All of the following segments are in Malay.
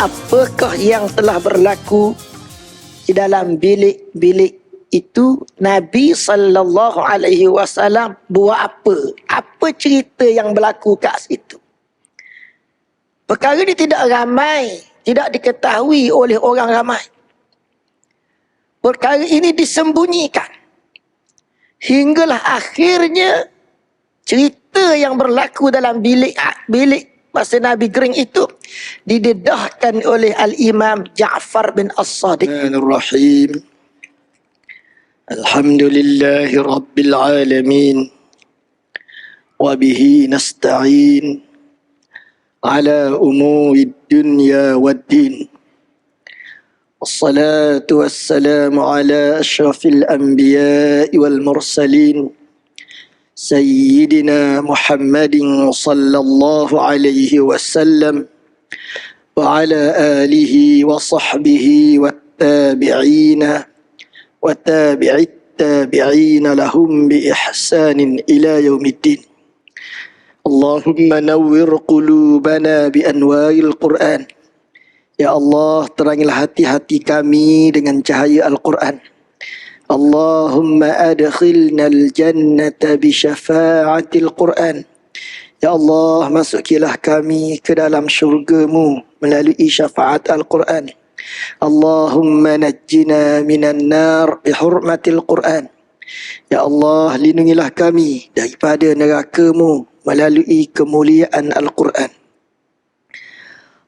apakah yang telah berlaku di dalam bilik-bilik itu? Nabi sallallahu alaihi wasallam buat apa? Apa cerita yang berlaku kat situ? Perkara ini tidak ramai, tidak diketahui oleh orang ramai. Perkara ini disembunyikan. Hinggalah akhirnya cerita yang berlaku dalam bilik masa Nabi Gering itu didedahkan oleh Al-Imam Ja'far bin As-Sadiq. Bismillahirrahmanirrahim. Alhamdulillahi Rabbil Alamin. Wabihi nasta'in ala umuri dunya waddin. Wassalatu wassalamu ala ashrafil anbiya'i wal mursalin. Sayyidina Muhammadin sallallahu alaihi wasallam wa ala alihi wa sahbihi wa tabi'ina wa tabi'it tabi'ina lahum bi ihsanin ila yaumiddin. Allahumma nawwir qulubana bi anwaril Qur'an. Ya Allah, terangilah hati-hati kami dengan cahaya Al-Quran. Allahumma adkhilna al-jannata bi syafa'atil Quran. Ya Allah, masukilah kami ke dalam syurga-Mu melalui syafaat Al-Quran. Allahumma najjina minan nar bi hurmatil Quran. Ya Allah, lindungilah kami daripada neraka-Mu melalui kemuliaan Al-Quran.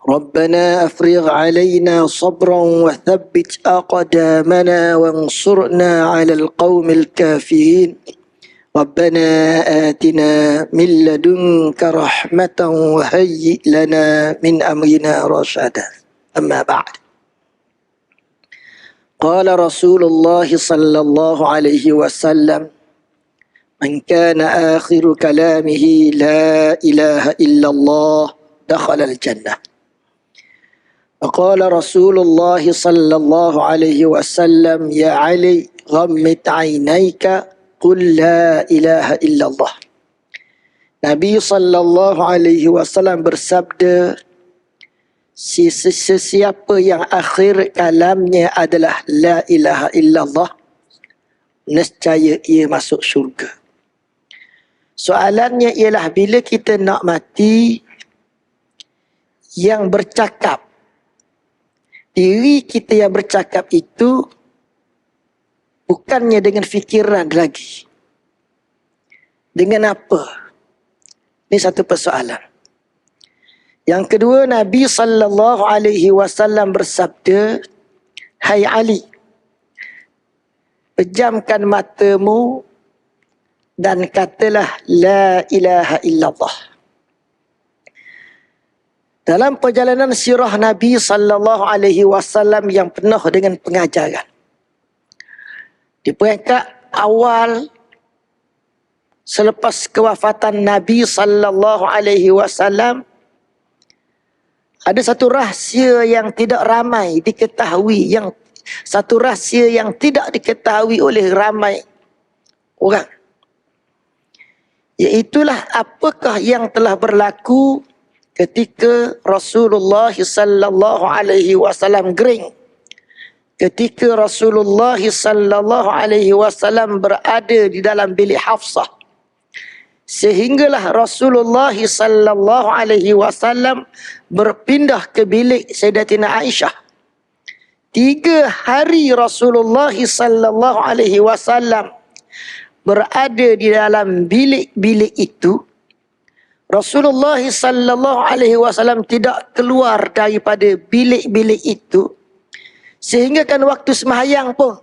ربنا أفرغ علينا صبرا وثبت أقدامنا وانصرنا على القوم الكافرين ربنا آتنا من لدنك رحمة وهيئ لنا من أمرنا رشدا أما بعد قال رسول الله صلى الله عليه وسلم من كان آخر كلامه لا إله إلا الله دخل الجنة. فقال رسول الله صلى الله عليه وسلم يا علي غمض عينيك قل لا إله إلا الله. Nabi sallallahu alaihi wasallam bersabda, sesiapa yang akhir kalamnya adalah la ilaha illallah, nescaya ia masuk syurga. Soalannya ialah, bila kita nak mati, yang bercakap, diri kita yang bercakap itu bukannya dengan fikiran lagi. Dengan apa? Ini satu persoalan. Yang kedua, Nabi sallallahu alaihi wasallam bersabda, hai Ali, pejamkan matamu dan katalah la ilaha illallah. Dalam perjalanan sirah Nabi sallallahu alaihi wasallam yang penuh dengan pengajaran, di peringkat awal selepas kewafatan Nabi sallallahu alaihi wasallam, ada satu rahsia yang tidak ramai diketahui, satu rahsia yang tidak diketahui oleh ramai orang. Iaitulah apakah yang telah berlaku ketika Rasulullah sallallahu alaihi wasallam gering. Ketika Rasulullah sallallahu alaihi wasallam berada di dalam bilik Hafsah, sehinggalah Rasulullah sallallahu alaihi wasallam berpindah ke bilik Sayyidatina Aisyah. 3 hari Rasulullah sallallahu alaihi wasallam berada di dalam bilik-bilik itu. Rasulullah sallallahu alaihi wasallam tidak keluar daripada bilik-bilik itu, sehingga kan waktu sembahyang pun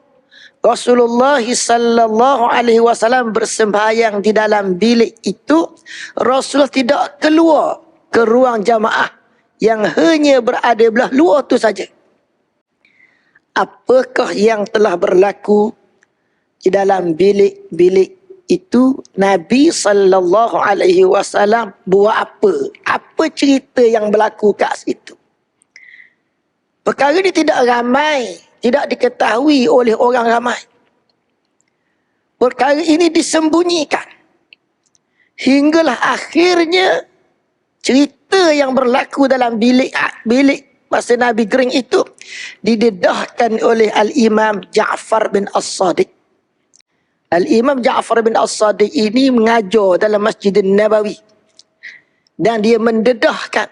Rasulullah sallallahu alaihi wasallam bersembahyang di dalam bilik itu. Rasulullah tidak keluar ke ruang jamaah yang hanya berada belah luar tu saja. Apakah yang telah berlaku di dalam bilik-bilik itu? Nabi sallallahu alaihi wasallam buat apa? Apa cerita yang berlaku kat situ? Perkara ini tidak ramai, tidak diketahui oleh orang ramai. Perkara ini disembunyikan. Hinggalah akhirnya cerita yang berlaku dalam bilik masa Nabi gering itu didedahkan oleh Al-Imam Ja'far bin As-Sadiq. Al-Imam Ja'far bin As-Sadiq ini mengajar dalam Masjid Nabawi. Dan dia mendedahkan.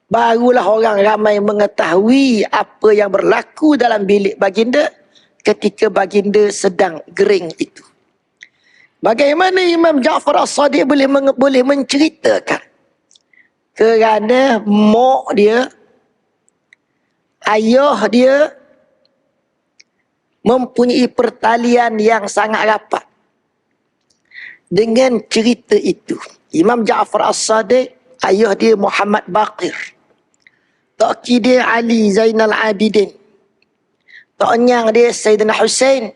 Barulah orang ramai mengetahui apa yang berlaku dalam bilik baginda ketika baginda sedang gering itu. Bagaimana Imam Ja'far As-Sadiq boleh menceritakan? Kerana mak dia, ayah dia mempunyai pertalian yang sangat rapat dengan cerita itu. Imam Ja'far As-Sadiq, ayah dia Muhammad Baqir. Tok dia Ali Zainal Abidin. Tok nyang dia Sayyidina Hussein.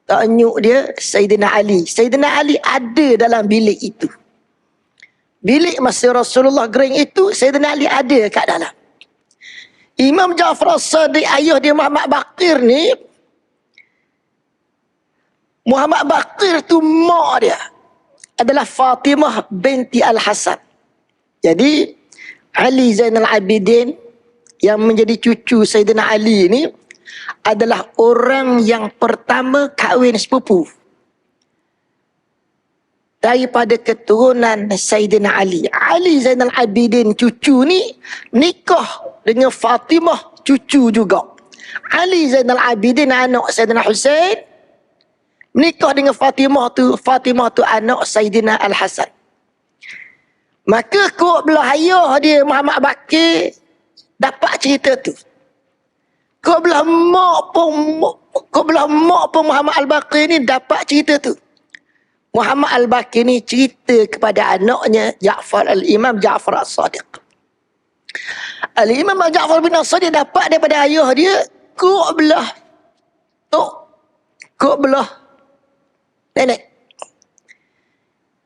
Tok nyuk dia Sayyidina Ali. Sayyidina Ali ada dalam bilik itu. Bilik masa Rasulullah gering itu, Sayyidina Ali ada kat dalam. Imam Ja'far As-Sadiq, ayah dia Muhammad Baqir ni, Muhammad Baqir tu mak dia adalah Fatimah binti Al-Hasan. Jadi Ali Zainal Abidin yang menjadi cucu Sayyidina Ali ni adalah orang yang pertama kahwin sepupu daripada keturunan Sayyidina Ali. Ali Zainal Abidin cucu ni nikah dengan Fatimah cucu juga. Ali Zainal Abidin anak Sayyidina Hussein menikah dengan Fatimah tu anak Sayyidina Al-Hasan. Maka kok belah ayah dia Muhammad Baqir dapat cerita tu. Kok belah mak pun Muhammad Al-Baqir ni dapat cerita tu. Muhammad Al-Baqir ni cerita kepada anaknya Al-Imam Ja'far As-Sadiq. Al-Imam Ja'far bin As-Sadiq dapat daripada ayah dia kok belah nenek.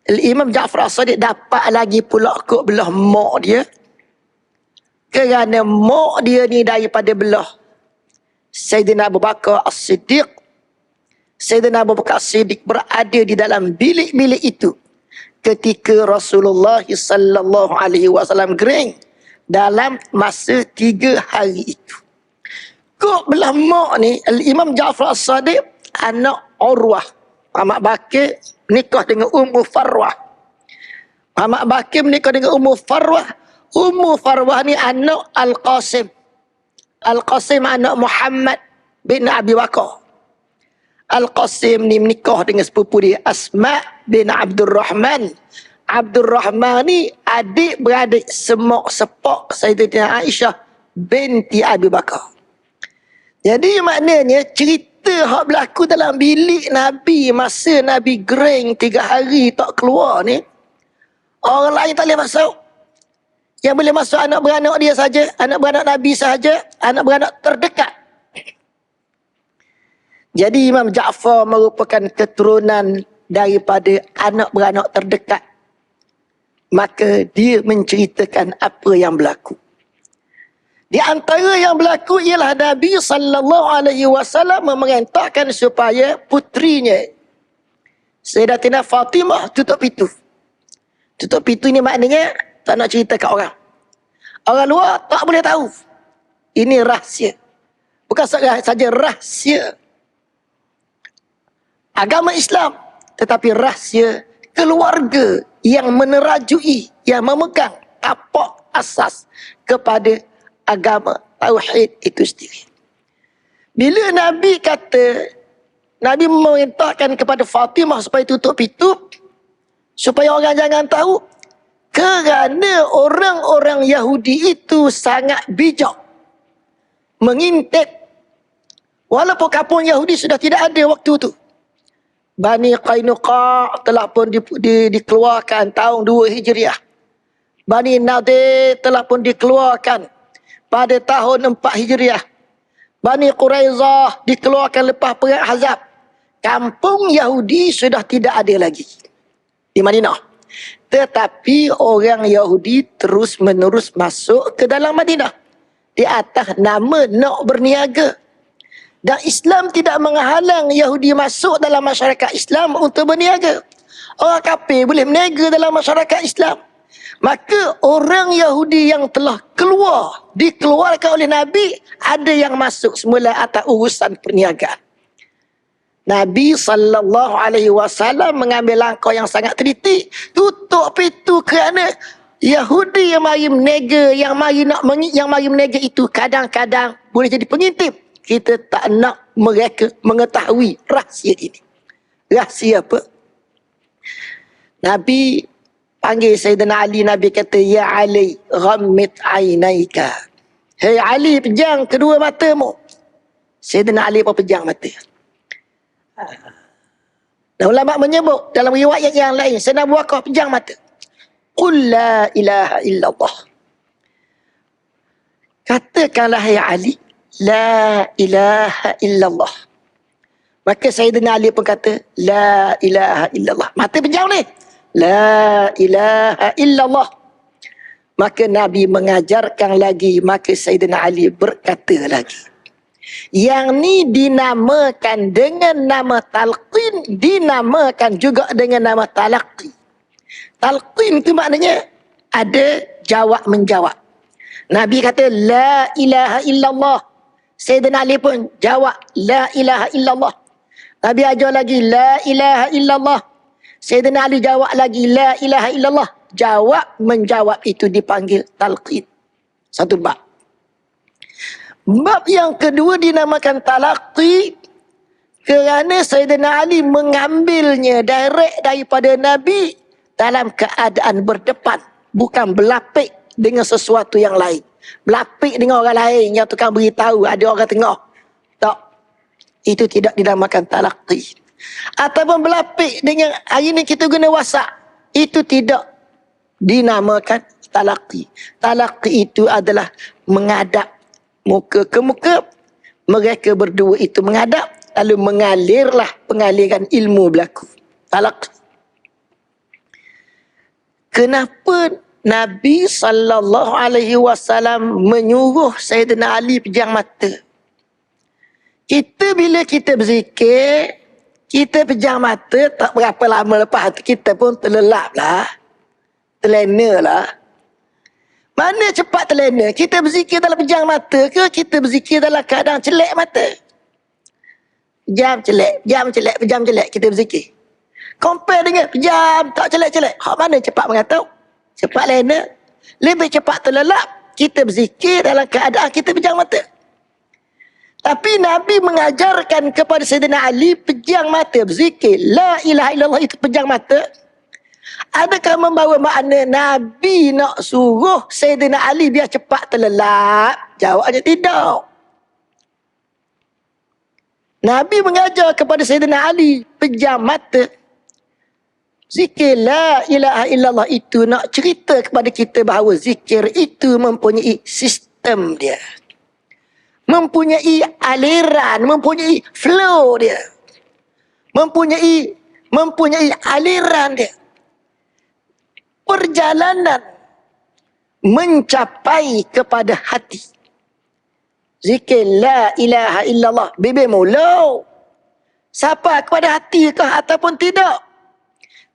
Al-Imam Ja'far As-Sadiq dapat lagi pula kok belah mak dia. Kerana mak dia ni daripada belah Sayyidina Abu Bakar As-Siddiq. Sayyidina Abu Bakar As-Siddiq berada di dalam bilik-bilik itu ketika Rasulullah sallallahu alaihi wasallam gering dalam masa 3 hari itu. Kok belah mak ni Al-Imam Ja'far As-Sadiq anak Urwah. Muhammad Baqir nikah dengan Ummu Farwah. Muhammad Baqir menikah dengan Ummu Farwah. Ummu Farwah ni anak Al-Qasim. Al-Qasim anak Muhammad bin Abi Bakar. Al-Qasim ni menikah dengan sepupu dia Asma bin Abdul Rahman. Abdul Rahman ni adik-beradik semak-sepak Sayyidatina Aisyah binti Abi Bakar. Jadi maknanya cerita hak berlaku dalam bilik Nabi masa Nabi gering 3 hari tak keluar ni, orang lain tak boleh masuk. Yang boleh masuk anak beranak dia saja, anak beranak Nabi saja, anak beranak terdekat. Jadi Imam Ja'far merupakan keturunan daripada anak beranak terdekat. Maka dia menceritakan apa yang berlaku. Di antara yang berlaku ialah Nabi sallallahu alaihi wasallam memerintahkan supaya putrinya Sayyidatina Fatimah tutup pintu. Tutup pintu ni maknanya tak nak cerita kat orang. Orang luar tak boleh tahu. Ini rahsia. Bukan saja rahsia agama Islam, tetapi rahsia keluarga yang menerajui, yang memegang tapak asas kepada agama tauhid itu sendiri. Bila Nabi kata, Nabi memerintahkan kepada Fatimah supaya tutup pintu, supaya orang jangan tahu, kerana orang-orang Yahudi itu sangat bijak mengintip. Walaupun kampung Yahudi sudah tidak ada waktu itu. Bani Qainuqa telah pun dikeluarkan tahun 2 Hijriah. Bani Nadir telah pun dikeluarkan pada tahun 4 Hijriah. Bani Quraizah dikeluarkan lepas perang Ahzab. Kampung Yahudi sudah tidak ada lagi di Madinah. Tetapi orang Yahudi terus menerus masuk ke dalam Madinah di atas nama nak berniaga. Dan Islam tidak menghalang Yahudi masuk dalam masyarakat Islam untuk berniaga. Orang kafir boleh berniaga dalam masyarakat Islam. Maka orang Yahudi yang telah dikeluarkan oleh Nabi, ada yang masuk semula atas urusan perniagaan. Nabi SAW mengambil langkah yang sangat teliti, tutup pintu kerana Yahudi yang mari menega, yang mari menega itu kadang-kadang boleh jadi pengintip. Kita tak nak mereka mengetahui rahsia ini. Rahsia apa? Nabi panggil Sayyidina Ali, Nabi kata, "Ya Ali, ghammit ainaika." Hei Ali, pejang kedua matamu. Sayyidina Ali pun pejang mata. Dan ulama menyebut dalam riwayat yang lain, Sayyidina Abu Bakar pejang mata. Qul la ilaha illallah. Katakanlah ya Ali, la ilaha illallah. Maka Sayyidina Ali pun kata, la ilaha illallah. Mata pejam ni. La ilaha illallah. Maka Nabi mengajarkan lagi, maka Sayyidina Ali berkata lagi. Yang ni dinamakan dengan nama talqin, dinamakan juga dengan nama talaqi. Talqin itu maknanya ada jawab menjawab. Nabi kata la ilaha illallah. Sayyidina Ali pun jawab la ilaha illallah. Nabi ajar lagi la ilaha illallah. Sayyidina Ali jawab lagi la ilaha illallah. Jawab menjawab itu dipanggil talqin. Satu bab. Bab yang kedua dinamakan talaqi kerana Sayyidina Ali mengambilnya direct daripada Nabi dalam keadaan berdepan, bukan berlapik dengan sesuatu yang lain. Berlapik dengan orang lain yang tukang beritahu ada orang tengah. Tak. Itu tidak dinamakan talaqi. Ataupun berlapik dengan hari ini kita guna WhatsApp. Itu tidak dinamakan talaqi. Talaqi itu adalah menghadap muka ke muka. Mereka berdua itu menghadap, lalu mengalirlah pengaliran ilmu berlaku. Talaqi. Kenapa Nabi SAW menyuruh Sayyidina Ali pejang mata? Kita bila kita berzikir, kita pejang mata, tak berapa lama lepas tu kita pun terlelap lah. Terlena lah. Mana cepat terlena? Kita berzikir dalam pejang mata ke kita berzikir dalam keadaan celek mata? Jam celek, pejam celek kita berzikir. Compare dengan pejam, tak celek-celek. Hak mana cepat mengatakan? Cepat lena. Lebih cepat terlelap. Kita berzikir dalam keadaan kita pejam mata. Tapi Nabi mengajarkan kepada Sayyidina Ali pejang mata berzikir. La ilaha illallah itu pejang mata. Adakah membawa makna Nabi nak suruh Sayyidina Ali biar cepat terlelap? Jawabnya tidak. Nabi mengajar kepada Sayyidina Ali pejam mata. Zikir la ilaha illallah itu nak cerita kepada kita bahawa zikir itu mempunyai sistem dia. Mempunyai aliran, mempunyai flow dia. Mempunyai aliran dia. Perjalanan mencapai kepada hati. Zikir la ilaha illallah. Bibir mulut. Sapa kepada hati kah ataupun tidak?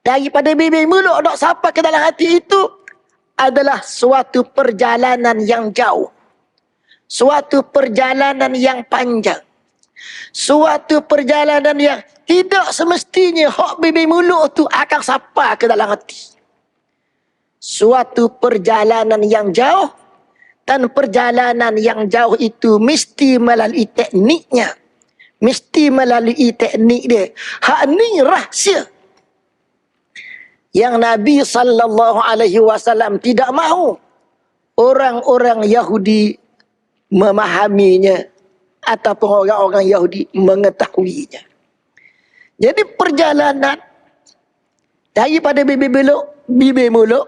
Daripada bibir mulut nak sapa ke dalam hati itu adalah suatu perjalanan yang jauh. Suatu perjalanan yang panjang. Suatu perjalanan yang tidak semestinya hak bibir mulut tu akan sapa ke dalam hati. Suatu perjalanan yang jauh, dan perjalanan yang jauh itu mesti melalui tekniknya. Mesti melalui teknik dia. Hak ni rahsia yang Nabi SAW tidak mahu orang-orang Yahudi memahaminya ataupun orang-orang Yahudi mengetahuinya. Jadi perjalanan daripada bibir mulut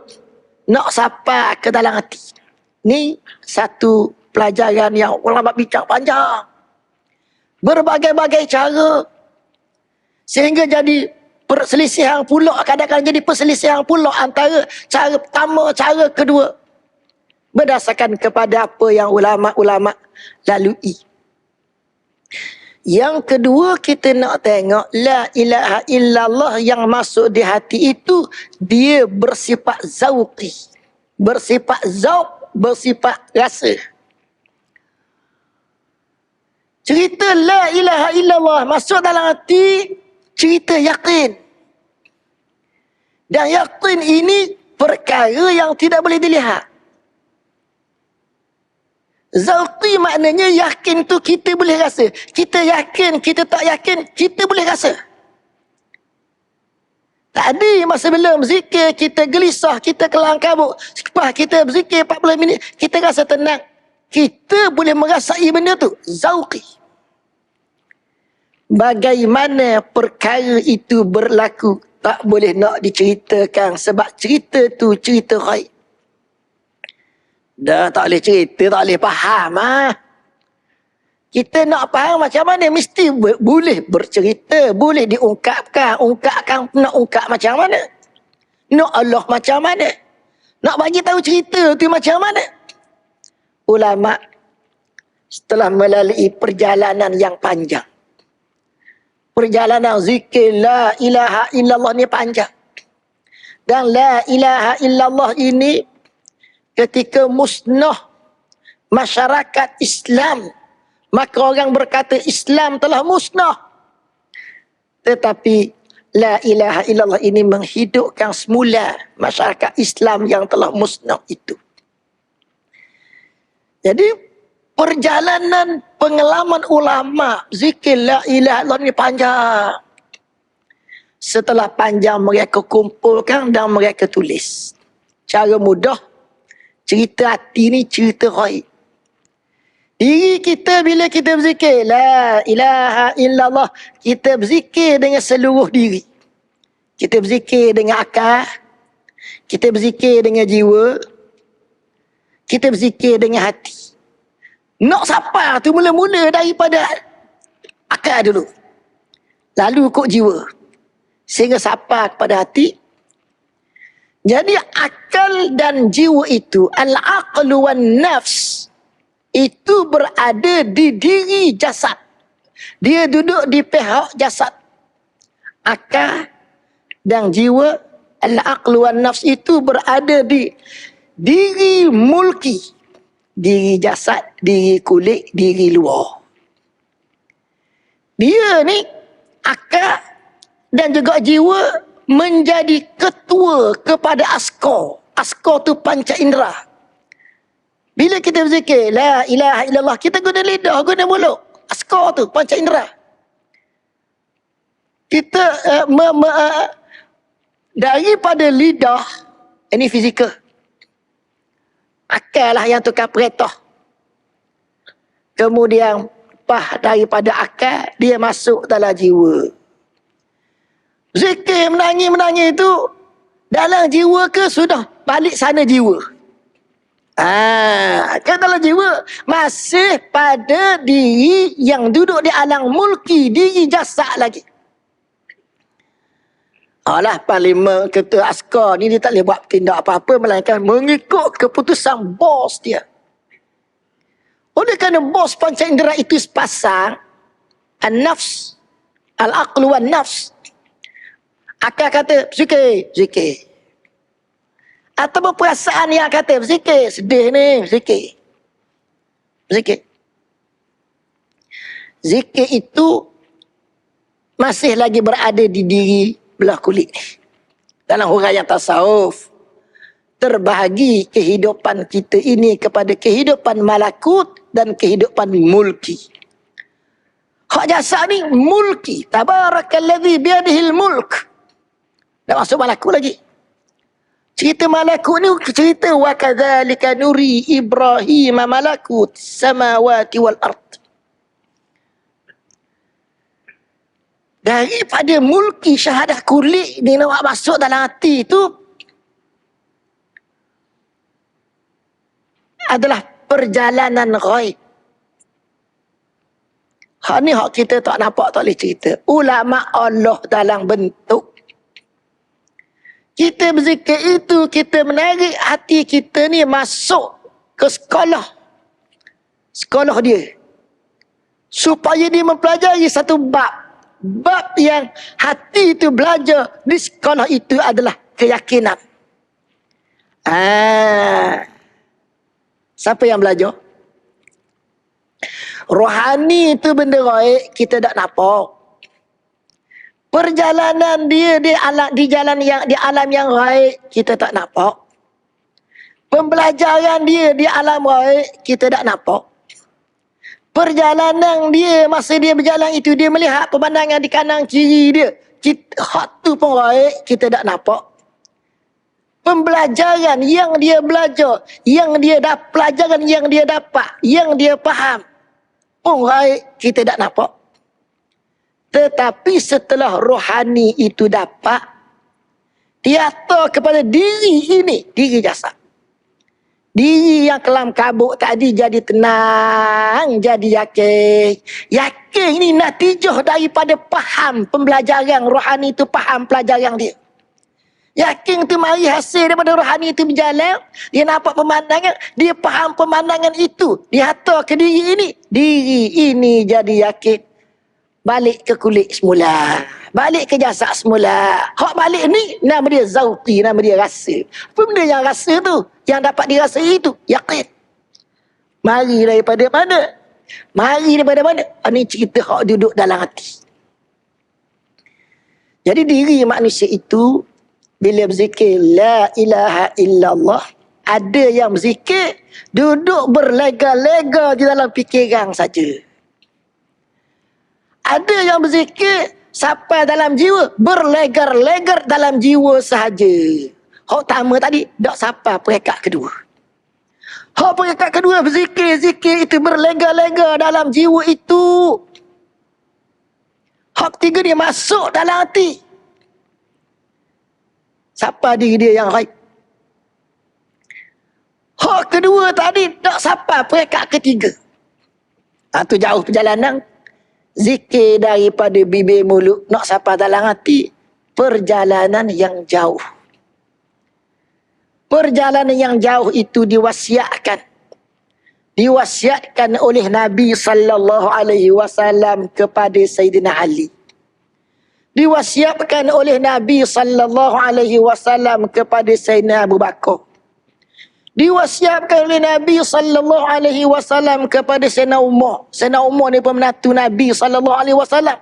nak sapa ke dalam hati. Ni satu pelajaran yang ulama bincang panjang. Berbagai-bagai cara sehingga jadi perselisihan pula, kadang-kadang jadi perselisihan pula antara cara pertama, cara kedua. Berdasarkan kepada apa yang ulama-ulama lalui. Yang kedua kita nak tengok la ilaha illallah yang masuk di hati itu dia bersifat zauqi. bersifat zauq, bersifat rasa. Cerita la ilaha illallah masuk dalam hati, cerita yakin. Dan yakin ini perkara yang tidak boleh dilihat. Zauqi maknanya yakin tu kita boleh rasa. Kita yakin, kita tak yakin, kita boleh rasa. Tadi masa belum zikir, kita gelisah, kita kelang kabut. Lepas kita berzikir 40 minit, kita rasa tenang. Kita boleh merasai benda tu. Zauqi. Bagaimana perkara itu berlaku, tak boleh nak diceritakan. Sebab cerita tu cerita ghaib. Dah tak boleh cerita, tak boleh faham. Kita nak faham macam mana, mesti boleh bercerita, boleh diungkapkan. Ungkapkan nak ungkap macam mana? Nak Allah macam mana? Nak bagi tahu cerita tu macam mana? Ulama setelah melalui perjalanan yang panjang. Perjalanan zikir la ilaha illallah ni panjang. Dan la ilaha illallah ini ketika musnah masyarakat Islam, maka orang berkata Islam telah musnah. Tetapi la ilaha illallah ini menghidupkan semula masyarakat Islam yang telah musnah itu. Jadi perjalanan pengalaman ulama zikir la ilaha illallah ini panjang. Setelah panjang mereka kumpulkan dan mereka tulis. Cara mudah, cerita hati ni cerita ghaib. Diri kita bila kita berzikir la ilaha illallah, kita berzikir dengan seluruh diri. Kita berzikir dengan akal, kita berzikir dengan jiwa, kita berzikir dengan hati. Nak sapa tu mula-mula daripada akal dulu, lalu ikut jiwa, sehingga sapa kepada hati. Jadi akal dan jiwa itu, al-aqlu wan nafs, itu berada di diri jasad. Dia duduk di pihak jasad. Akal dan jiwa, al-aqlu wan nafs itu berada di diri mulki. Diri jasad, diri kulit, diri luar. Dia ni, akal dan juga jiwa menjadi ketua kepada askar. Askar tu panca indera. Bila kita berzikir la ilaha illallah, kita guna lidah, guna mulut. Askar tu panca indera. Kita daripada lidah, ini fizikal. Akal lah yang tukar perintah. Kemudian daripada akal dia masuk dalam jiwa. Zikir menangis itu dalam jiwa ke sudah balik sana jiwa? Kan dalam jiwa masih pada diri yang duduk di alam mulki, diri jasad lagi. Alah, Parlimen ketua askar ni dia tak boleh buat tindak apa-apa melainkan mengikut keputusan bos dia. Oleh kerana bos panca indera itu sepasang, an-nafs, al-aqlu wan-nafs, akal kata zikir, zikir. Atau perasaan yang kata zikir, sedih ni, zikir. Zikir. Zikir itu masih lagi berada di diri belah kulit ni. Dalam huraian tasawuf, terbahagi kehidupan kita ini kepada kehidupan malakut dan kehidupan mulki. Hak jasad ni mulki. Tabarakalladzi biadihil mulk. Dah masuk malakut lagi. Cerita malakut ni cerita wa kadzalika nuri Ibrahim malakut samawati wal ard. Daripada mulki syahadah kulit ni nak masuk dalam hati tu adalah perjalanan ghaib. Hak ni hak kita tak nampak, tak boleh cerita. Ulama Allah dalam bentuk. Kita berzikir itu, kita menarik hati kita ni masuk ke sekolah. Sekolah dia. Supaya dia mempelajari satu bab. Bab yang hati itu belajar di sekolah itu adalah keyakinan. Siapa yang belajar? Rohani itu benda gaib, kita tak nampak. Perjalanan dia di alam yang gaib, kita tak nampak. Pembelajaran dia di alam gaib, kita tak nampak. Perjalanan dia, masa dia berjalan itu, dia melihat pemandangan di kanan kiri dia. Hak tu pun gaib, kita tak nampak. Pembelajaran yang dia belajar, pelajaran yang dia dapat, yang dia faham, pun gaib, kita tak nampak. Tetapi setelah rohani itu dapat, tiada kepada diri ini, diri jasad. Diri yang kelam kabut tadi jadi tenang, jadi yakin. Yakin ini natijah daripada faham pembelajaran rohani itu, faham pelajaran dia. Yakin itu mari hasil daripada rohani itu berjalan, dia nampak pemandangan, dia faham pemandangan itu, dia hantar ke diri ini. Diri ini jadi yakin. Balik ke kulit semula, balik ke jasad semula. Hak balik ni nama dia zauqi, nama dia rasa. Apa benda yang rasa tu? Yang dapat dirasai itu yakin. Mari daripada mana? Mari daripada mana? Ini cerita hak duduk dalam hati. Jadi diri manusia itu bila berzikir la ilaha illallah, ada yang berzikir duduk berlega-lega di dalam fikiran saja. Ada yang berzikir sampai dalam jiwa, berlegar-legar dalam jiwa sahaja. Hak pertama tadi tak sampai peringkat kedua. Hak peringkat kedua berzikir itu berlegar-legar dalam jiwa itu. Hak ketiga dia masuk dalam hati. Siapa diri dia yang raib? Hak kedua tadi tak sampai peringkat ketiga. Itu jauh perjalanan. Zikir daripada bibir mulut nak sampai dalam hati, perjalanan yang jauh. Perjalanan yang jauh itu diwasiatkan oleh Nabi sallallahu alaihi wasallam kepada Sayyidina Ali. Diwasiatkan oleh Nabi sallallahu alaihi wasallam kepada Sayyidina Abu Bakar. Diwasiatkan oleh Nabi sallallahu alaihi wasallam kepada Sayyidina Umar. Sayyidina Umar ni pemenantu Nabi sallallahu alaihi wasallam.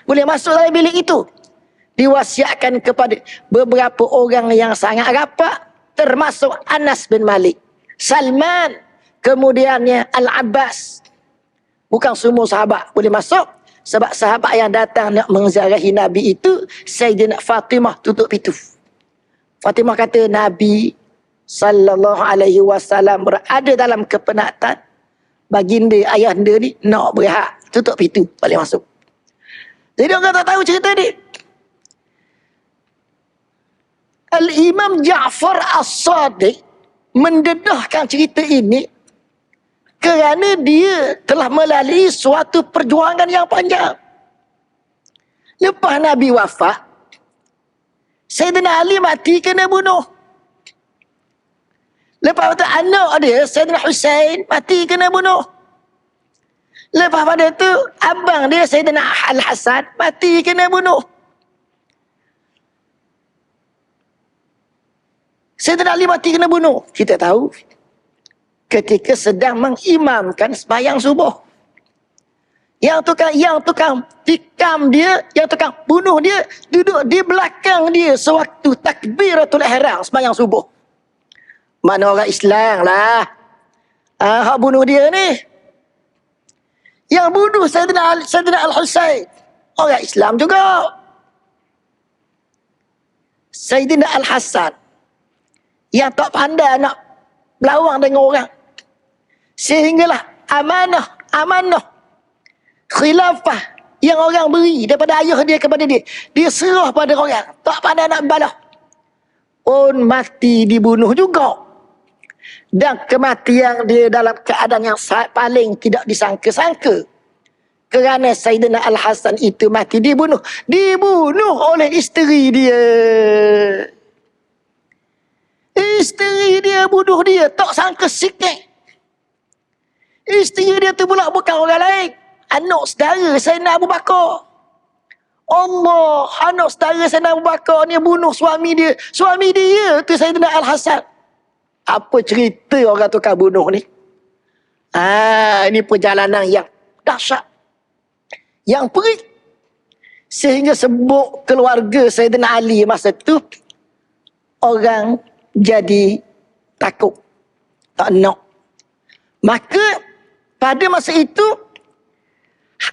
Boleh masuk dalam bilik itu. Diwasiatkan kepada beberapa orang yang sangat rapat, termasuk Anas bin Malik, Salman, kemudiannya Al-Abbas. Bukan semua sahabat boleh masuk, sebab sahabat yang datang nak menziarahi Nabi itu Sayyidina Fatimah tutup pintu. Fatimah kata Nabi sallallahu alaihi wasallam berada dalam kepenatan, baginda ayahanda ni nak berehat, tutup pintu, balik masuk. Jadi orang tak tahu cerita ni. Al-Imam Ja'far As-Sadiq mendedahkan cerita ini kerana dia telah melalui suatu perjuangan yang panjang. Lepas Nabi wafat, Sayyidina Ali mati kena bunuh. Lepas itu anak dia, Sayyidina Husain, mati kena bunuh. Lepas pada itu, abang dia, Sayyidina Al-Hasan, mati kena bunuh. Sayyidina Ali mati kena bunuh. Kita tahu, ketika sedang mengimamkan sembahyang subuh. Yang tukang tikam dia, yang tukang bunuh dia, duduk di belakang dia sewaktu takbiratul ihram sembahyang subuh. Mana orang Islam lah. Hak bunuh dia ni. Yang bunuh Sayyidina Al-Husain, orang Islam juga. Sayyidina Al-Hasan, yang tak pandai nak berlawang dengan orang. Sehinggalah amanah khilafah yang orang beri daripada ayah dia kepada dia, dia serah pada orang, tak pandai nak balas. Pun mati dibunuh juga. Dan kematian dia dalam keadaan yang paling tidak disangka-sangka. Kerana Sayyidina Al-Hasan itu mati dibunuh oleh isteri dia. Isteri dia bunuh dia, tak sangka sikit. Isteri dia tu pula bukan orang lain, anak saudara Sayyidina Abu Bakar. Allah, anak saudara Sayyidina Abu Bakar ni bunuh suami dia. Suami dia tu Sayyidina Al-Hasan. Apa cerita orang tukar bunuh ni? Ini perjalanan yang dahsyat, yang perih, sehingga sebut keluarga Sayyidina Ali masa tu orang jadi takut, tak nak. Maka pada masa itu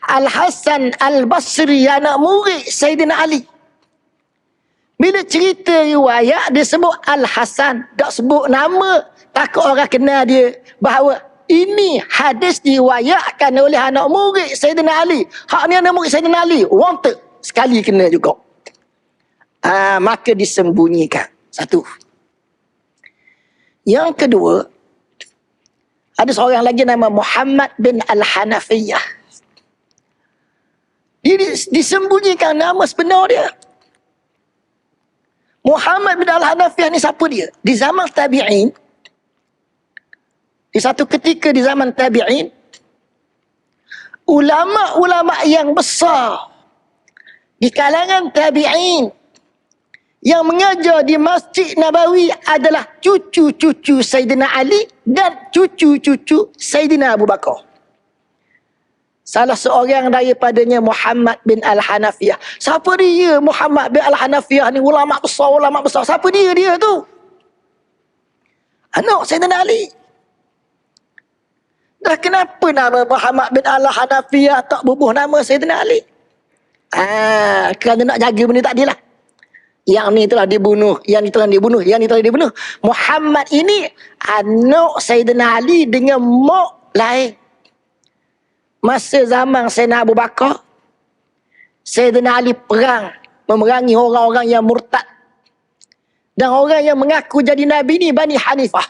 Al-Hasan Al-Basri, anak murid Sayyidina Ali, bila cerita riwayat dia sebut Al-Hasan, tak sebut nama, takut orang kenal dia bahawa ini hadis diriwayatkan oleh anak murid Sayyidina Ali. Hak ni anak murid Sayyidina Ali, wanted sekali kena juga. Maka disembunyikan. Satu. Yang kedua, ada seorang lagi nama Muhammad bin Al-Hanafiyah. Dia disembunyikan nama sebenar dia. Muhammad bin Al-Hanafiyah ni siapa dia? Di zaman tabi'in, di satu ketika di zaman tabi'in, ulama-ulama yang besar di kalangan tabi'in yang mengajar di Masjid Nabawi adalah cucu-cucu Sayyidina Ali dan cucu-cucu Sayyidina Abu Bakar. Salah seorang daripadanya Muhammad bin Al-Hanafiyah. Siapa dia Muhammad bin Al-Hanafiyah ni? Ulama besar, ulama besar. Siapa dia tu? Anak Sayyidina Ali. Dah kenapa nama Muhammad bin Al-Hanafiyah tak bubuh nama Sayyidina Ali? Kerana nak jaga benda tak adilah. Yang ni telah dibunuh, yang ni telah dibunuh, yang ni telah dibunuh. Muhammad ini anak Sayyidina Ali dengan mak lain. Masa zaman Sayyidina Abu Bakar, Sayyidina Ali perang, memerangi orang-orang yang murtad. Dan orang yang mengaku jadi Nabi ni Bani Hanifah.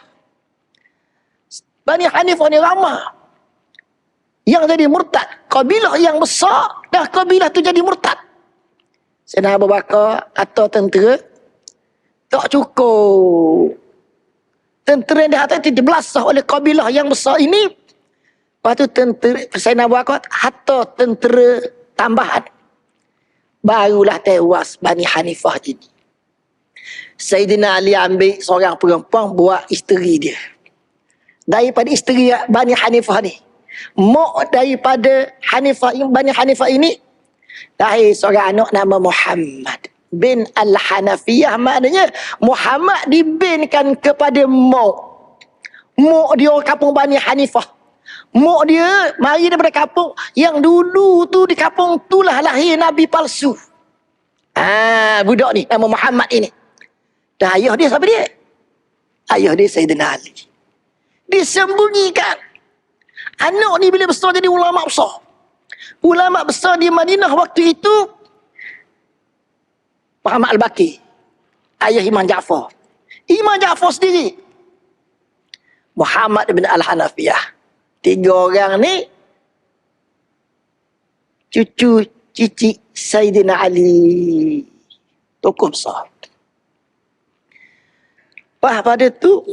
Bani Hanifah ni ramai yang jadi murtad. Kabilah yang besar, dah kabilah tu jadi murtad. Sayyidina Abu Bakar atau tentera tak cukup. Tentera yang dihati dibelasah oleh kabilah yang besar ini. Lepas tu tentera Sayyidina Abu Bakar atau tentera tambahan. Barulah tewas Bani Hanifah ini. Sayyidina Ali ambil seorang perempuan buat isteri dia. Daripada isteri Bani Hanifah ni, mak daripada Bani Hanifah ini, lahir seorang anak nama Muhammad bin Al-Hanafiyah. Maknanya Muhammad dibinkan kepada mak. Mak dia orang kampung Bani Hanifah. Mak dia mari daripada kampung yang dulu tu, di kampung tu lah lahir Nabi palsu. Budak ni nama Muhammad ini. Dan ayah dia siapa dia? Ayah dia Sayyidina Ali. Disembunyikan. Anak ni bila besar jadi ulama besar. Ulama besar di Madinah waktu itu Muhammad Al-Baqir, ayah Imam Ja'far. Imam Ja'far sendiri Muhammad bin Al-Hanafiyah. Tiga orang ni cucu cici Sayyidina Ali, tokoh besar. Pada tu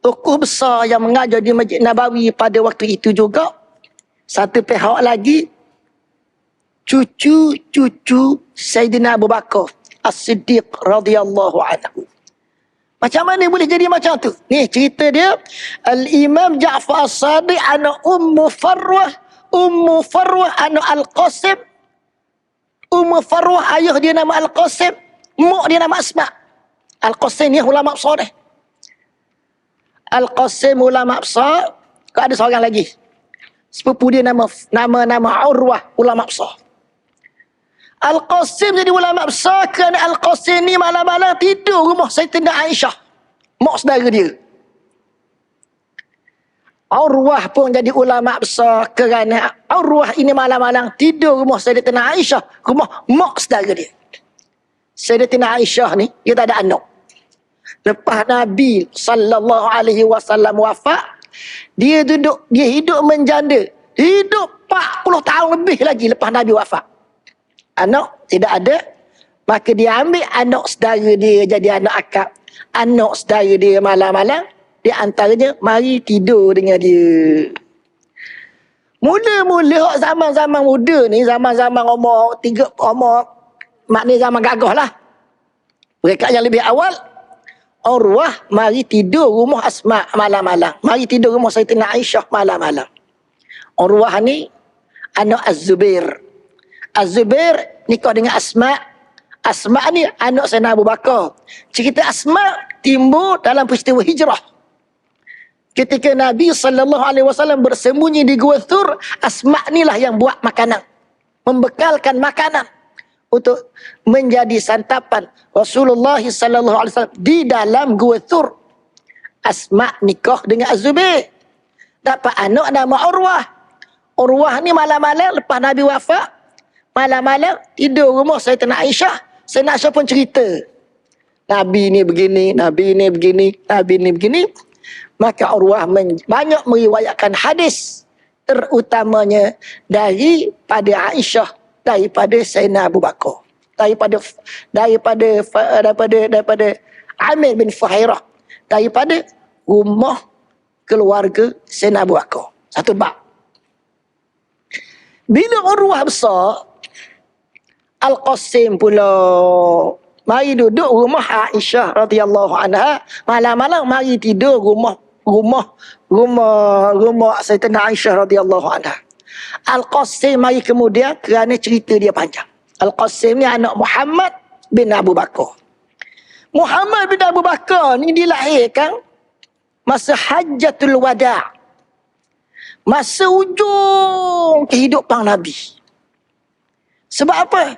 tokoh besar yang mengajar di Masjid Nabawi pada waktu itu juga. Satu pihak lagi cucu-cucu Sayyidina Abu Bakar As-Siddiq radhiyallahu anhu. Macam mana boleh jadi macam tu? Ni cerita dia. Al-Imam Ja'far As-Sadiq anak Ummu Farwah anak Al-Qasim. Ummu Farwah ayah dia nama Al-Qasim, mak dia nama Asma. Al-Qasim ni ulama besar dah. Al-Qasim ulama besar. Kau ada seorang lagi, sepupu dia nama Urwah, ulama besar. Al-Qasim jadi ulama besar kerana Al-Qasim ni malam-malam tidur rumah Sayyidatina Aisyah, mak saudara dia. Urwah pun jadi ulama besar kerana Urwah ini malam-malam tidur rumah Sayyidatina Aisyah, rumah mak saudara dia. Sayyidatina Aisyah ni dia tak ada anak. Lepas Nabi sallallahu alaihi wasallam wafat, dia hidup menjanda. Hidup 40 tahun lebih lagi lepas Nabi wafat. Anak tidak ada, maka dia ambil anak saudara dia jadi anak akak. Anak saudara dia malam-malam, dia antaranya mari tidur dengan dia. Mula-mula zaman-zaman muda ni, zaman-zaman maknanya zaman gagah lah. Mereka yang lebih awal, Urwah mari tidur rumah Asma malam-malam. Mari tidur rumah Sayyidatina Aisyah malam-malam. Urwah ni anak Az-Zubair. Az-Zubair nikah dengan Asma. Asma ni anak Sayyidina Abu Bakar. Cerita Asma timbul dalam peristiwa hijrah. Ketika Nabi SAW bersembunyi di Gua Thur, Asma ni lah yang buat makanan. Membekalkan makanan untuk menjadi santapan Rasulullah SAW di dalam Gua Thur. Asma nikah dengan Az-Zubair. Dapat anak nama Urwah. Urwah ni malam-malam lepas Nabi wafat, malam-malam tidur rumah Sayyidatina Aisyah. Sayyidatina Aisyah pun cerita. Nabi ni begini, Nabi ni begini, Nabi ni begini. Maka Urwah banyak meriwayatkan hadis, terutamanya daripada Aisyah, daripada Sayyidina Abu Bakar, daripada Amir bin Fuhairah, daripada rumah keluarga Sayyidina Abu Bakar. Satu bab. Bila Urwah besar, Al-Qasim pula mari duduk rumah Aisyah radhiyallahu anha, malam-malam mari tidur rumah Sayyidatina Aisyah radhiyallahu anha. Al-Qasim mari kemudian kerana cerita dia panjang. Al-Qasim ni anak Muhammad bin Abu Bakar. Muhammad bin Abu Bakar ni dilahirkan masa Hajjatul Wada'. Masa ujung kehidupan Nabi. Sebab apa?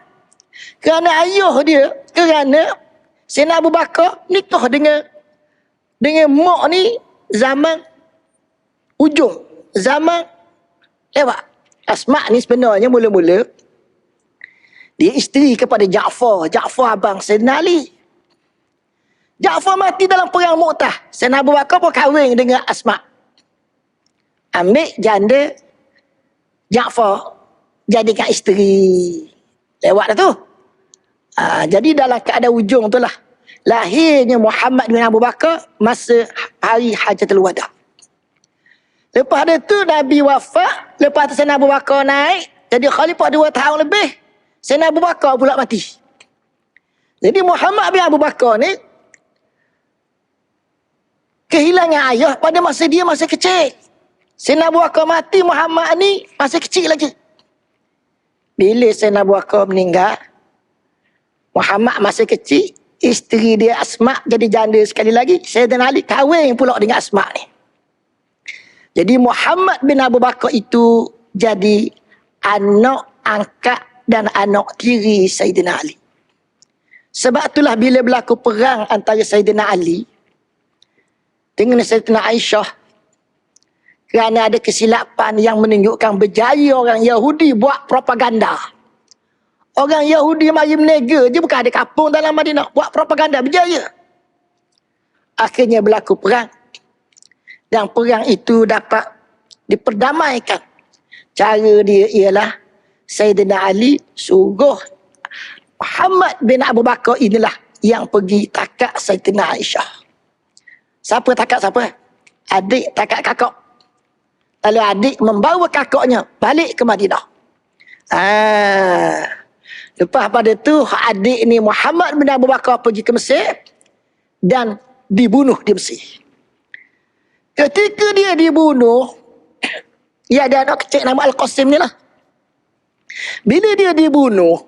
Kerana ayah dia, kerana Sayyidina Abu Bakar nikah dengan mak ni zaman ujung, zaman lewat. Asma ni sebenarnya mula-mula dia isteri kepada Ja'far abang Sayyidina Ali. Ja'far mati dalam perang Mu'tah. Sayyidina Abu Bakar pun kahwin dengan Asma. Ambil janda Ja'far jadikan isteri. Lewat dah tu. Jadi dalam keadaan ujung tu lah lahirnya Muhammad bin Abu Bakar masa hari Hajjatul Wada'. Lepas tu Nabi wafat. Lepas tu Sayyidina Abu Bakar naik jadi khalifah 2 tahun lebih. Sayyidina Abu Bakar pula mati. Jadi Muhammad bin Abu Bakar ni kehilangan ayah pada masa dia masih kecil. Sayyidina Abu Bakar mati, Muhammad ni masih kecil lagi. Bila Sayyidina Abu Bakar meninggal, Muhammad masih kecil, isteri dia Asma jadi janda sekali lagi. Sayyidina Ali kahwin pula dengan Asma ni. Jadi Muhammad bin Abu Bakar itu jadi anak angkat dan anak tiri Sayyidina Ali. Sebab itulah bila berlaku perang antara Sayyidina Ali dengan Sayyidina Aisyah, kerana ada kesilapan yang menunjukkan berjaya orang Yahudi buat propaganda. Orang Yahudi mari menega je, bukan ada kapung dalam Madinah. Buat propaganda, berjaya. Akhirnya berlaku perang. Dan perang itu dapat diperdamaikan. Cara dia ialah Sayyidina Ali suruh Muhammad bin Abu Bakar inilah yang pergi takak Sayyidina Aisyah. Siapa takak siapa? Adik takak kakak. Lalu adik membawa kakaknya balik ke Madinah. Lepas pada tu adik ni Muhammad bin Abu Bakar pergi ke Mesir dan dibunuh di Mesir. Ketika dia dibunuh, ia ada anak kecil nama Al-Qasim ni lah. Bila dia dibunuh,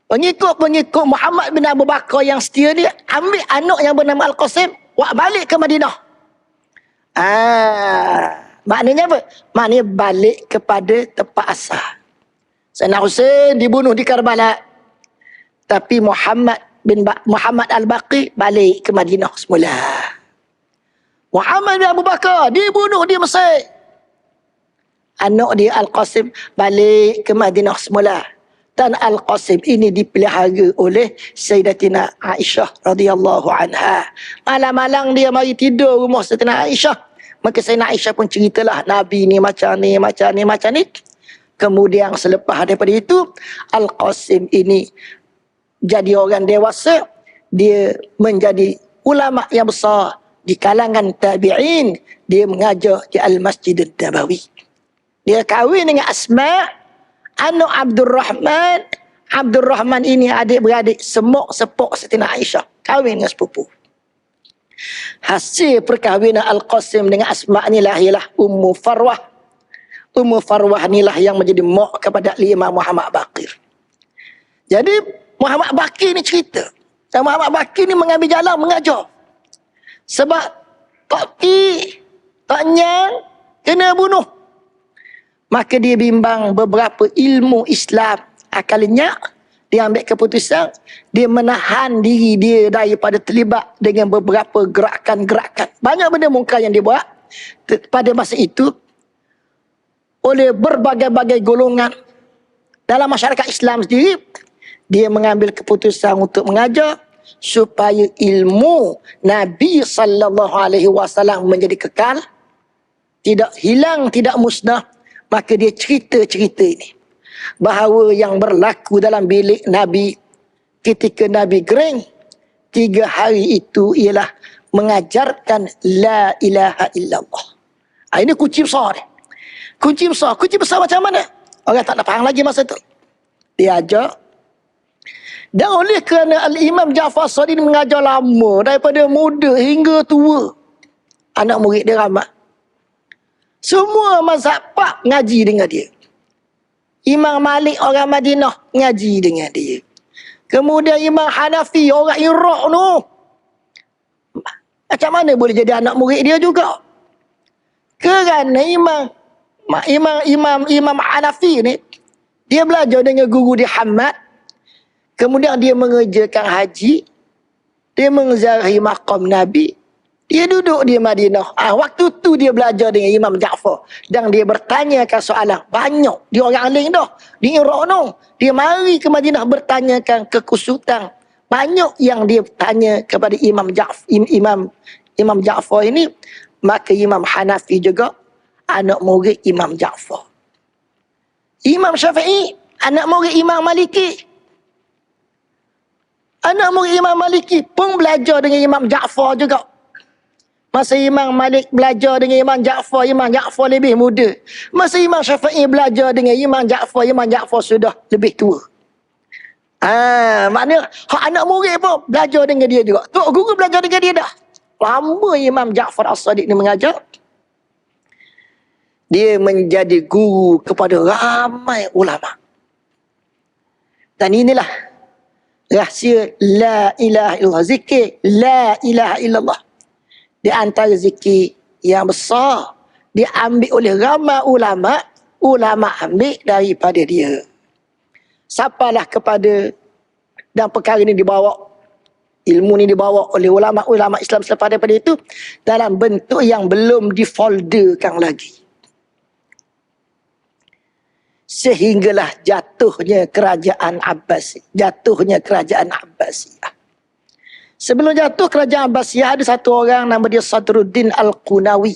pengikut-pengikut Muhammad bin Abu Bakar yang setia dia ambil anak yang bernama Al-Qasim buat balik ke Madinah. Maknanya apa? Maknanya balik kepada tempat asal. Sayyidina Husain dibunuh di Karbala. Tapi Muhammad Al-Baqi balik ke Madinah semula. Muhammad bin Abu Bakar dibunuh di Mesir. Anak dia Al-Qasim balik ke Madinah semula. Dan Al-Qasim ini dipelihara oleh Sayyidatina Aisyah radhiyallahu anha. Malam-malam dia mari tidur rumah Sayyidatina Aisyah. Maka Sayyidina Aisyah pun ceritalah Nabi ni macam ni, macam ni, macam ni. Kemudian selepas daripada itu, Al-Qasim ini jadi orang dewasa. Dia menjadi ulama yang besar di kalangan tabi'in. Dia mengajar di Al-Masjid Nabawi. Dia kahwin dengan Asma, anak Abdul Rahman ini adik-beradik semuk sepuk Sayyidatina Aisyah. Kahwin dengan sepupu. Hasil perkahwinan Al-Qasim dengan Asma' ni lahirlah Ummu Farwah. Ummu Farwah inilah yang menjadi mak kepada Imam Muhammad Baqir. Jadi Muhammad Baqir ni cerita. Dan Muhammad Baqir ni mengambil jalan mengajar. Sebab tak nyang kena bunuh. Maka dia bimbang beberapa ilmu Islam. Akalnya dia ambil keputusan, dia menahan diri dia daripada terlibat dengan beberapa gerakan-gerakan. Banyak benda mungkar yang dia buat pada masa itu oleh berbagai-bagai golongan dalam masyarakat Islam sendiri. Dia mengambil keputusan untuk mengajar supaya ilmu Nabi SAW menjadi kekal, tidak hilang, tidak musnah. Maka dia cerita-cerita ini, bahawa yang berlaku dalam bilik Nabi ketika Nabi gering 3 hari itu ialah mengajarkan la ilaha illallah. Ini kunci besar ni. Kunci besar macam mana? Orang tak nak faham lagi masa tu. Dia ajar. Dan oleh kerana Al-Imam Ja'far Shadiq mengajar lama, daripada muda hingga tua, anak murid dia ramai. Semua mazhab Pak ngaji dengan dia. Imam Malik orang Madinah ngaji dengan dia. Kemudian Imam Hanafi orang Iraq tu, macam mana boleh jadi anak murid dia juga? Kerana Imam Hanafi ni, dia belajar dengan guru dia Hamad. Kemudian dia mengerjakan haji. Dia menziarahi maqam Nabi. Dia duduk di Madinah. Waktu tu dia belajar dengan Imam Ja'far. Dan dia bertanyakan soalan. Banyak. Dia orang alim dah. Di Iraq tu. Dia mari ke Madinah bertanyakan kekusutan. Banyak yang dia tanya kepada Imam Ja'far ini. Maka Imam Hanafi juga anak murid Imam Ja'far. Imam Syafi'i anak murid Imam Maliki. Anak murid Imam Maliki pun belajar dengan Imam Ja'far juga. Masa Imam Malik belajar dengan Imam Ja'far lebih muda. Masa Imam Syafi'i belajar dengan Imam Ja'far sudah lebih tua. Maknanya hak anak murid pun belajar dengan dia juga. Tok guru belajar dengan dia dah. Lama Imam Ja'far As-Shadiq ni mengajar. Dia menjadi guru kepada ramai ulama. Dan inilah rahsia la ilaha illallah. Zikir la ilaha illallah. Di antara zikir yang besar diambil oleh ramai ulama. Ulama ambil daripada dia. Sapalah kepada, dan perkara ini dibawa, ilmu ni dibawa oleh ulama-ulama Islam selepas daripada itu dalam bentuk yang belum difolderkan lagi. Sehinggalah jatuhnya kerajaan Abbasiyah. Sebelum jatuh kerajaan Abbasiyah, ada satu orang nama dia Sadruddin Al-Qunawi.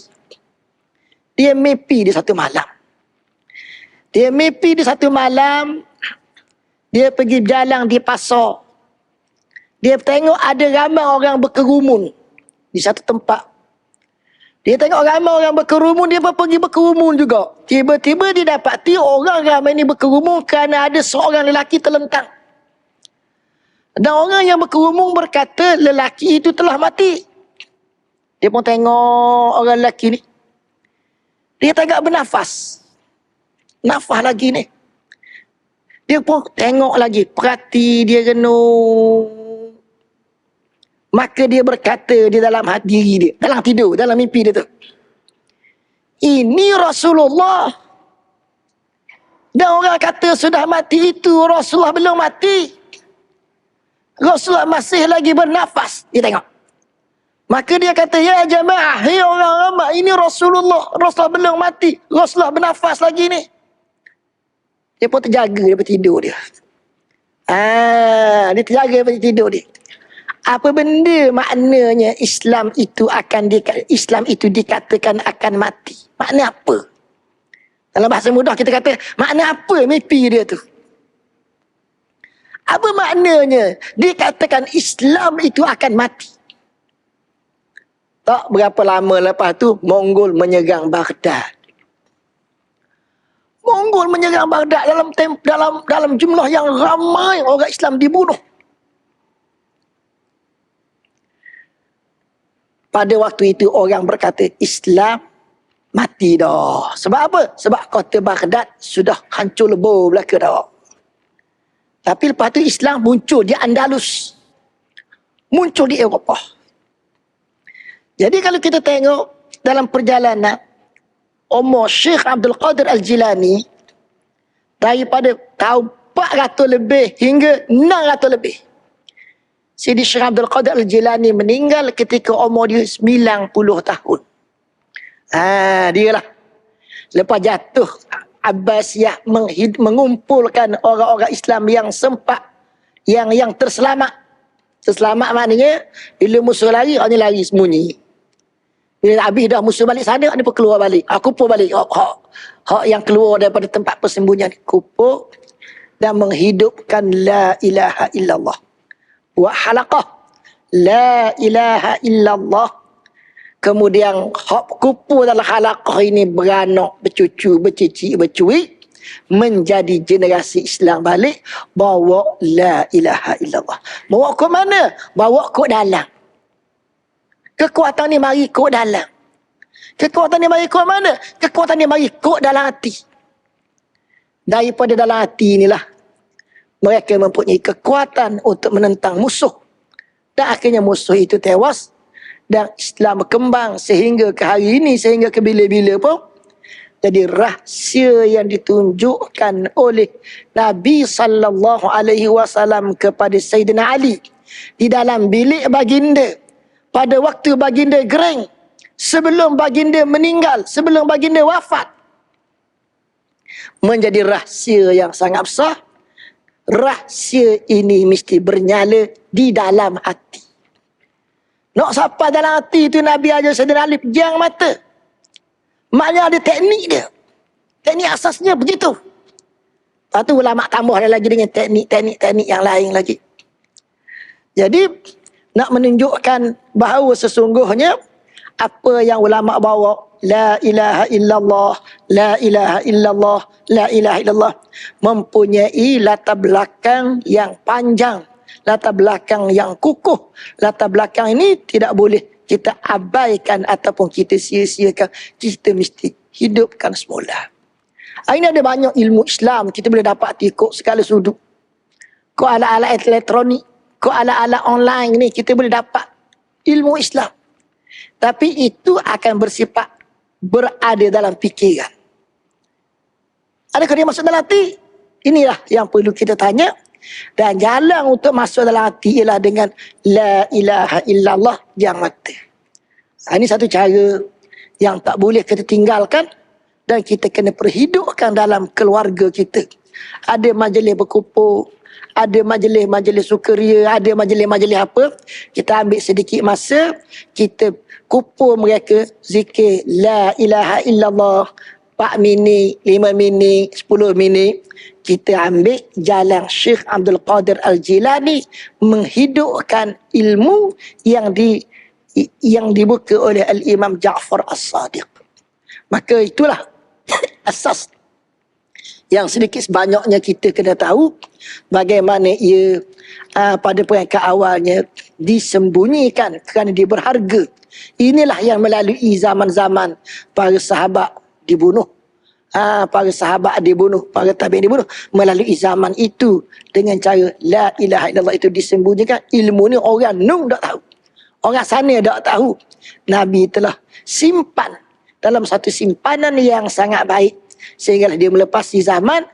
Dia mimpi di satu malam. Dia pergi berjalan di pasar. Dia tengok ada ramai orang berkerumun di satu tempat. Dia tengok ramai orang berkerumun, dia pun pergi berkerumun juga. Tiba-tiba dia dapati orang ramai ni berkerumun kerana ada seorang lelaki terlentang. Dan orang yang berkerumun berkata lelaki itu telah mati. Dia pun tengok orang lelaki ni. Dia tak bernafas. Nafas lagi ni. Dia pun tengok lagi, perhati dia renung. Maka dia berkata di dalam hati diri dia, dalam tidur, dalam mimpi dia tu, ini Rasulullah. Dan orang kata sudah mati itu, Rasulullah belum mati. Rasulullah masih lagi bernafas. Dia tengok. Maka dia kata, ya jamaah, hei orang ramai, ini Rasulullah. Rasulullah belum mati. Rasulullah bernafas lagi ni. Dia pun terjaga daripada tidur dia. Dia terjaga daripada tidur dia. Apa benda maknanya Islam itu dikatakan akan mati? Makna apa? Dalam bahasa mudah kita kata, makna apa mimpi dia tu? Apa maknanya dikatakan Islam itu akan mati? Tak berapa lama lepas tu, Mongol menyerang Baghdad. Mongol menyerang Baghdad dalam jumlah yang ramai, orang Islam dibunuh. Pada waktu itu orang berkata Islam mati dah. Sebab apa? Sebab kota Baghdad sudah hancur lebur belaka dah. Tapi lepas tu Islam muncul di Andalus. Muncul di Eropah. Jadi kalau kita tengok dalam perjalanan umur Syekh Abdul Qadir Al-Jilani daripada tahun 400 lebih hingga 600 lebih. Sidi Syekh Abdul Qadir Al-Jilani meninggal ketika umur dia 90 tahun. Dia lah. Lepas jatuh Abbasiyah mengumpulkan orang-orang Islam yang sempat, yang terselamat. Terselamat maknanya bila musuh lari, orang ni lari sembunyi. Bila habis dah musuh balik sana, dia pun keluar balik. Kumpul balik. Hak yang keluar daripada tempat persembunyian. Kumpul dan menghidupkan la ilaha illallah. Wa halaqah la ilaha illallah. Kemudian hak kupu dalam halaqah ini beranak, bercucu, bercicit, bercuit, menjadi generasi Islam balik, bawa la ilaha illallah. Bawa ke mana? Bawa ke dalam. Kekuatan ni mari ke dalam. Kekuatan ni mari ke mana? Kekuatan ni mari ke dalam hati. Daripada dalam hati inilah mereka mempunyai kekuatan untuk menentang musuh. Dan akhirnya musuh itu tewas. Dan Islam berkembang sehingga ke hari ini, sehingga ke bila-bila pun. Jadi rahsia yang ditunjukkan oleh Nabi SAW kepada Sayyidina Ali. Di dalam bilik baginda. Pada waktu baginda gering. Sebelum baginda meninggal. Sebelum baginda wafat. Menjadi rahsia yang sangat besar. Rahsia ini mesti bernyala di dalam hati. Nak sampai dalam hati itu Nabi ajar Sayyidina Ali pejang mata. Maknanya ada teknik dia. Teknik asasnya begitu. Lepas tu ulama tambah lagi dengan teknik yang lain lagi. Jadi nak menunjukkan bahawa sesungguhnya apa yang ulama bawa, la ilaha illallah, la ilaha illallah, la ilaha illallah, mempunyai latar belakang yang panjang, latar belakang yang kukuh. Latar belakang ini tidak boleh kita abaikan ataupun kita sia-siakan. Kita mesti hidupkan semula. Ini ada banyak ilmu Islam kita boleh dapat ikut segala sudut. Kau alat-alat elektronik, kau alat-alat online ni kita boleh dapat ilmu Islam. Tapi itu akan bersifat berada dalam fikiran. Adakah dia masuk dalam hati? Inilah yang perlu kita tanya. Dan jalan untuk masuk dalam hati ialah dengan la ilaha illallah yang mata. Ini satu cara yang tak boleh kita tinggalkan. Dan kita kena perhidupkan dalam keluarga kita. Ada majlis berkumpul, ada majlis-majlis sukaria, ada majlis-majlis apa. Kita ambil sedikit masa, kita kumpul mereka zikir la ilaha illallah 4 minit, 5 minit, 10 minit. Kita ambil jalan Syekh Abdul Qadir Al-Jilani menghidupkan ilmu yang dibuka oleh Al-Imam Ja'far As-Sadiq. Maka itulah asas yang sedikit sebanyaknya kita kena tahu bagaimana ia pada peringkat awalnya disembunyikan kerana dia berharga. Inilah yang melalui zaman-zaman para sahabat dibunuh. Para sahabat dibunuh, para tabi'in dibunuh. Melalui zaman itu dengan cara la ilaha illallah itu disembunyikan. Ilmu ni orang Nuh tak tahu. Orang sana tak tahu. Nabi telah simpan dalam satu simpanan yang sangat baik. Sehingga dia melepasi zaman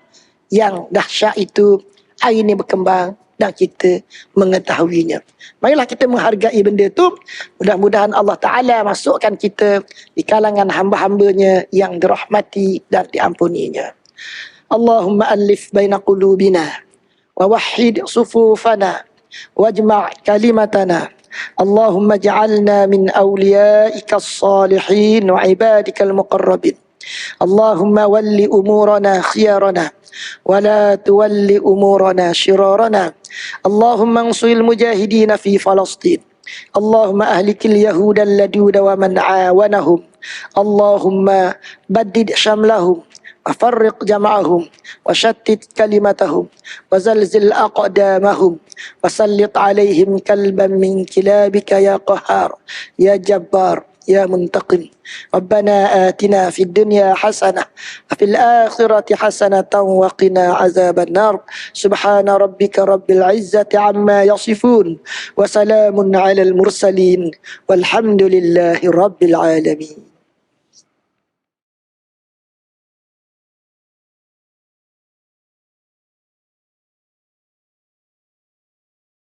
yang dahsyat itu hari ini berkembang dan kita mengetahuinya. Marilah kita menghargai benda itu. Mudah-mudahan Allah Ta'ala masukkan kita di kalangan hamba-hambanya yang dirahmati dan diampuninya. Allahumma alif baina qulubina wa wahhid sufufana wajma' kalimatana. Allahumma ja'alna min awliyaika as-salihin wa ibadika al-muqarrabin. Allahumma walli umurana khiyarana ولا تولي أمورنا شرارنا. اللهم انصر المجاهدين في فلسطين. اللهم أهلك اليهود اللدود ومن عاونهم. اللهم بدد شملهم وفرق جمعهم وشتت كلمتهم وزلزل أقدامهم وسلط عليهم كلبا من كلابك يا قهار يا جبار يا منتقم. ربنا آتنا في الدنيا حسنة وفي الآخرة حسنة وقنا عذاب النار. سبحان ربك رب العزة عما يصفون وسلام على المرسلين والحمد لله رب العالمين.